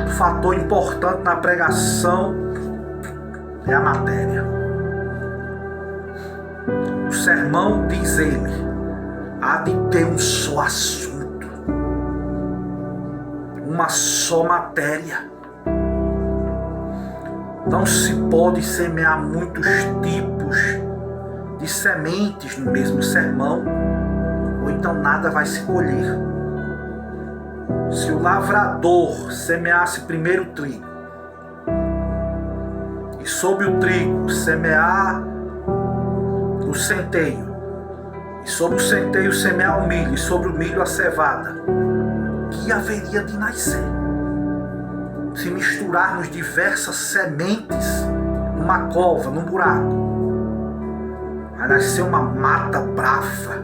Um fator importante na pregação é a matéria. O sermão, diz ele, há de ter um só assunto, uma só matéria. Não se pode semear muitos tipos de sementes no mesmo sermão, ou então nada vai se colher. Se o lavrador semeasse primeiro o trigo, e sobre o trigo semear o centeio, e sobre o centeio semear o milho, e sobre o milho a cevada, que haveria de nascer? Se misturarmos diversas sementes numa cova, num buraco, vai nascer uma mata brava,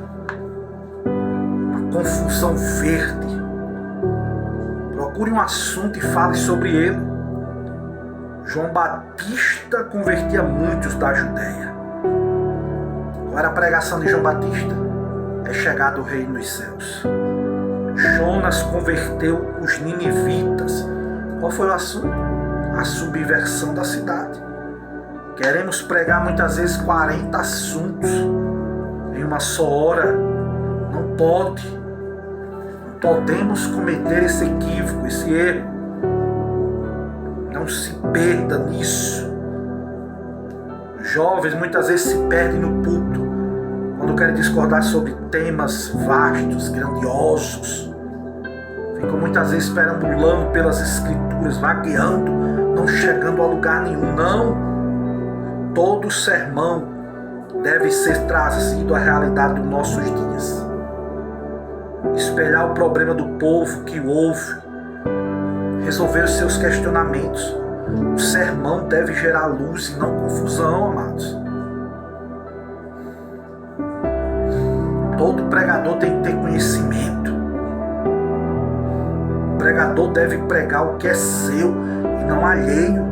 uma confusão verde. Procure um assunto e fale sobre ele. João Batista convertia muitos da Judéia. Qual era a pregação de João Batista? É chegado o reino dos céus. Jonas converteu os ninivitas. Qual foi o assunto? A subversão da cidade. Queremos pregar muitas vezes 40 assuntos em uma só hora. Não pode. Não podemos cometer esse equívoco, esse erro. Não se perda nisso. Os jovens muitas vezes se perdem no púlpito quando querem discordar sobre temas vastos, grandiosos. Ficam muitas vezes perambulando pelas escrituras, vagueando, não chegando a lugar nenhum. Não. Todo sermão deve ser trazido à realidade dos nossos dias. Espelhar o problema do povo que ouve, resolver os seus questionamentos. O sermão deve gerar luz e não confusão, amados. Todo pregador tem que ter conhecimento. O pregador deve pregar o que é seu e não alheio.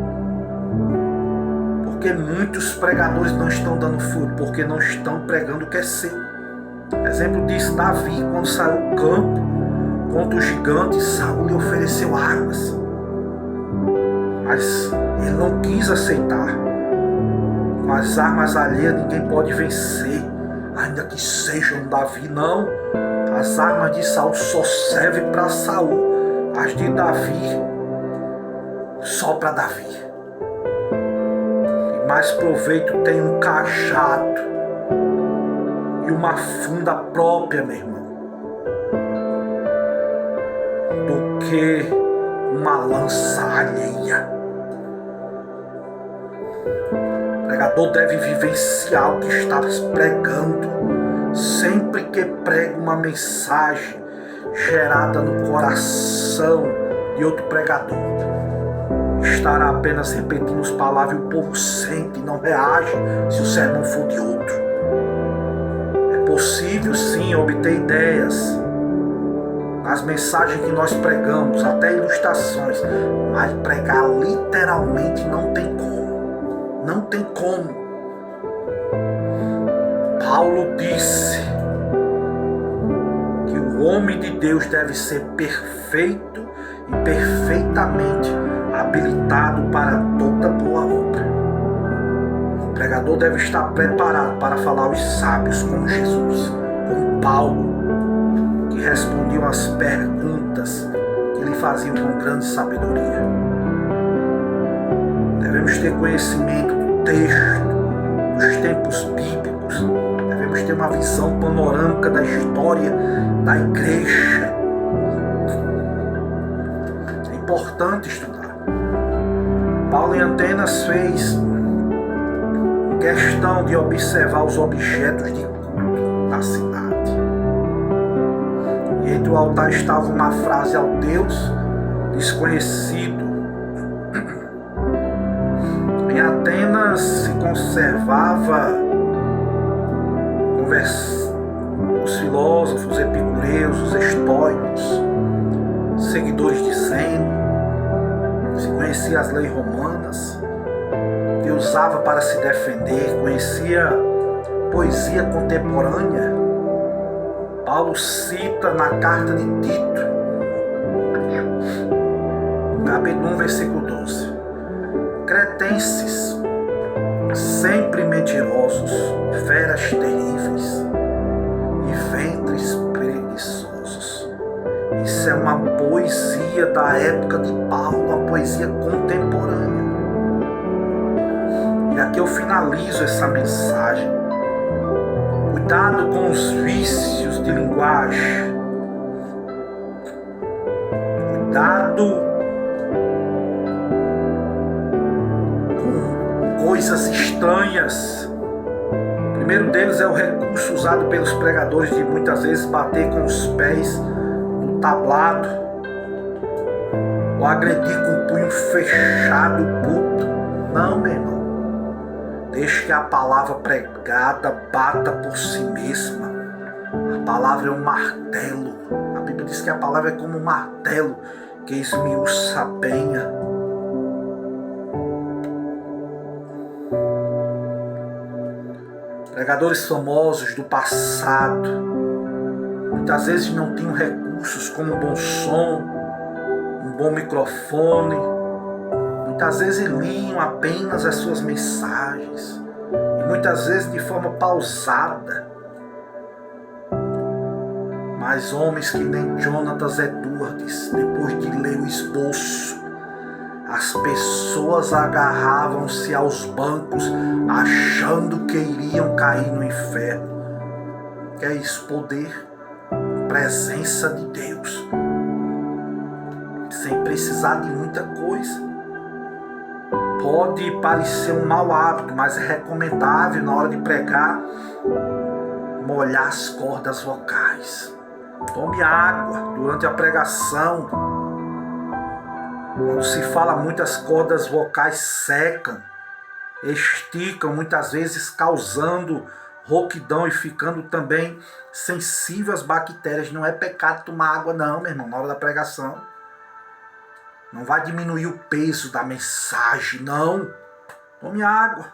Porque muitos pregadores não estão dando fruto, porque não estão pregando o que é seu. Exemplo disso, Davi, quando saiu ao campo contra o gigante, Saul lhe ofereceu armas. Mas ele não quis aceitar. Com as armas alheias ninguém pode vencer, ainda que sejam Davi. Não. As armas de Saul só servem para Saul. As de Davi, só para Davi. E mais proveito tem um cajado e uma funda própria, meu irmão, do que uma lança alheia. O pregador deve vivenciar o que está pregando. Sempre que prega uma mensagem gerada no coração de outro pregador, estará apenas repetindo as palavras e o povo sente e não reage se o sermão for de outro. É possível sim obter ideias nas mensagens que nós pregamos, até ilustrações, mas pregar literalmente não tem como. Não tem como. Paulo disse que o homem de Deus deve ser perfeito e perfeitamente habilitado para toda boa obra. O pregador deve estar preparado para falar aos sábios como Jesus, como Paulo, que respondiam às perguntas que lhe faziam com grande sabedoria. Devemos ter conhecimento do texto, dos tempos bíblicos. Devemos ter uma visão panorâmica da história da igreja. É importante estudar. Paulo em Atenas fez questão de observar os objetos de culto da cidade. E entre o altar estava uma frase ao Deus desconhecido. Em Atenas se conservava os filósofos, epicureus, os estoicos, seguidores de Zeno. Se conhecia as leis romanas, que usava para se defender, conhecia poesia contemporânea. Paulo cita na carta de Tito, capítulo 1, versículo 12. Cretenses, sempre mentirosos, feras terríveis e ventres preguiçosos. Isso é uma poesia da época de Paulo, uma poesia contemporânea. E aqui eu finalizo essa mensagem. Cuidado com os vícios de linguagem. Cuidado com coisas estranhas. O primeiro deles é o recurso usado pelos pregadores de muitas vezes bater com os pés no tablado ou agredir com o punho fechado o púlpito. Não, meu irmão. Deixe que a palavra pregada bata por si mesma. A palavra é um martelo. A Bíblia diz que a palavra é como um martelo que esmiuça a penha. Pregadores famosos do passado muitas vezes não tinham recursos como um bom som, um bom microfone. Muitas vezes liam apenas as suas mensagens, e muitas vezes de forma pausada. Mas homens que nem Jonatas Edwards, depois de ler o esboço, as pessoas agarravam-se aos bancos achando que iriam cair no inferno. Que é isso? Poder, presença de Deus, sem precisar de muita coisa. Pode parecer um mau hábito, mas é recomendável na hora de pregar molhar as cordas vocais. Tome água durante a pregação. Quando se fala muito, as cordas vocais secam, esticam, muitas vezes causando rouquidão e ficando também sensível às bactérias. Não é pecado tomar água não, meu irmão, na hora da pregação. Não vai diminuir o peso da mensagem, não. Tome água.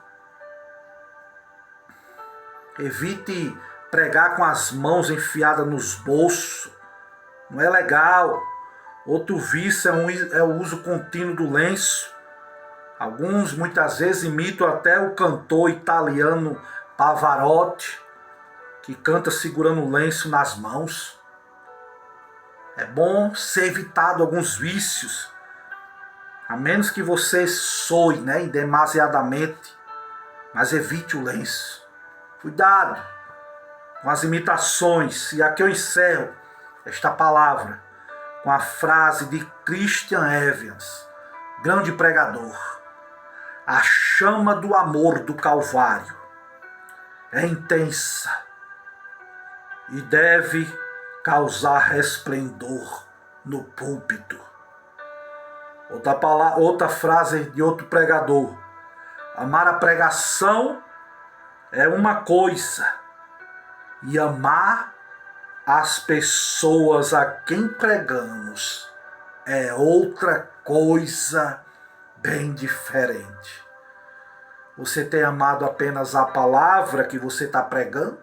Evite pregar com as mãos enfiadas nos bolsos. Não é legal. Outro vício é o uso contínuo do lenço. Alguns muitas vezes imitam até o cantor italiano Pavarotti, que canta segurando o lenço nas mãos. É bom ser evitado alguns vícios, a menos que você soe, demasiadamente, mas evite o lenço. Cuidado com as imitações. E aqui eu encerro esta palavra com a frase de Christian Evans, grande pregador. A chama do amor do Calvário é intensa e deve causar resplendor no púlpito. Outra frase de outro pregador. Amar a pregação é uma coisa, e amar as pessoas a quem pregamos é outra coisa bem diferente. Você tem amado apenas a palavra que você está pregando?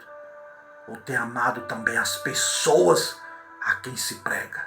Ou tem amado também as pessoas a quem se prega?